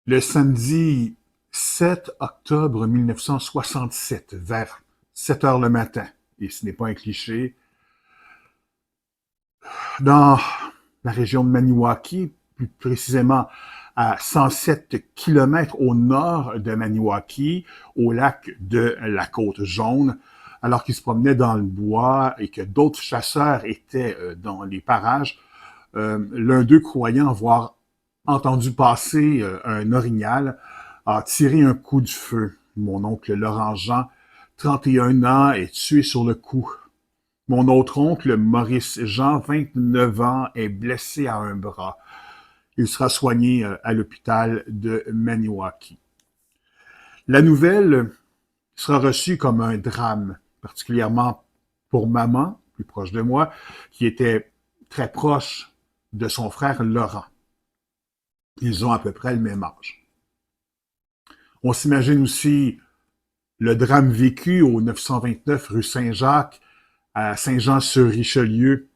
Le samedi 7 octobre 1967, vers 7 heures le matin, et ce n'est pas un cliché, dans la région de Maniwaki, plus précisément à 107 kilomètres au nord de Maniwaki, au lac de la Côte-Jaune, alors qu'il se promenait dans le bois et que d'autres chasseurs étaient dans les parages, l'un d'eux croyant avoir entendu passer un orignal a tiré un coup de feu. Mon oncle Laurent Jean, 31 ans, est tué sur le coup. Mon autre oncle, Maurice Jean, 29 ans, est blessé à un bras. Il sera soigné à l'hôpital de Maniwaki. La nouvelle sera reçue comme un drame, particulièrement pour maman, plus proche de moi, qui était très proche de son frère Laurent. Ils ont à peu près le même âge. On s'imagine aussi le drame vécu au 929 rue Saint-Jacques, à Saint-Jean-sur-Richelieu.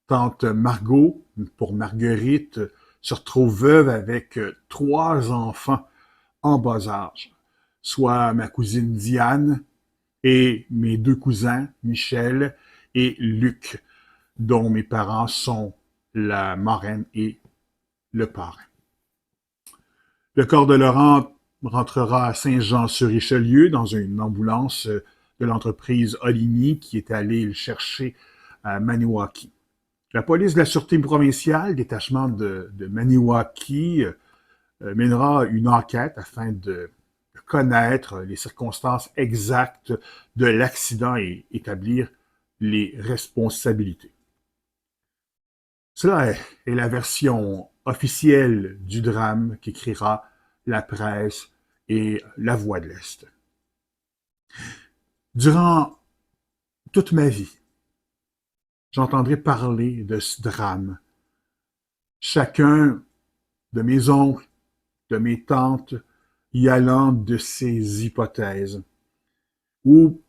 Tante Margot, pour Marguerite, se retrouve veuve avec trois enfants en bas âge, soit ma cousine Diane et mes deux cousins, Michel et Luc, dont mes parents sont la marraine et le parrain. Le corps de Laurent rentrera à Saint-Jean-sur-Richelieu dans une ambulance de l'entreprise Oligny qui est allée le chercher à Maniwaki. La police de la Sûreté provinciale, détachement de Maniwaki, mènera une enquête afin de connaître les circonstances exactes de l'accident et établir les responsabilités. Cela est la version officielle du drame qu'écrira la presse et la Voix de l'Est. Durant toute ma vie, j'entendrai parler de ce drame. Chacun de mes oncles, de mes tantes, y allant de ces hypothèses, ou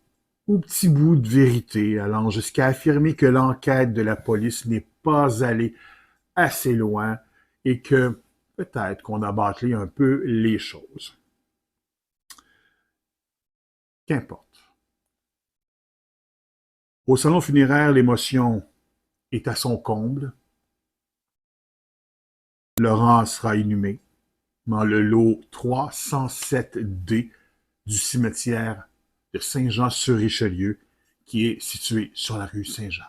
petit bout de vérité, allant jusqu'à affirmer que l'enquête de la police n'est pas allée assez loin et que peut-être qu'on a bâclé un peu les choses. Qu'importe. Au salon funéraire, l'émotion est à son comble. Laurent sera inhumé dans le lot 307D du cimetière de Saint-Jean-sur-Richelieu, qui est situé sur la rue Saint-Jean.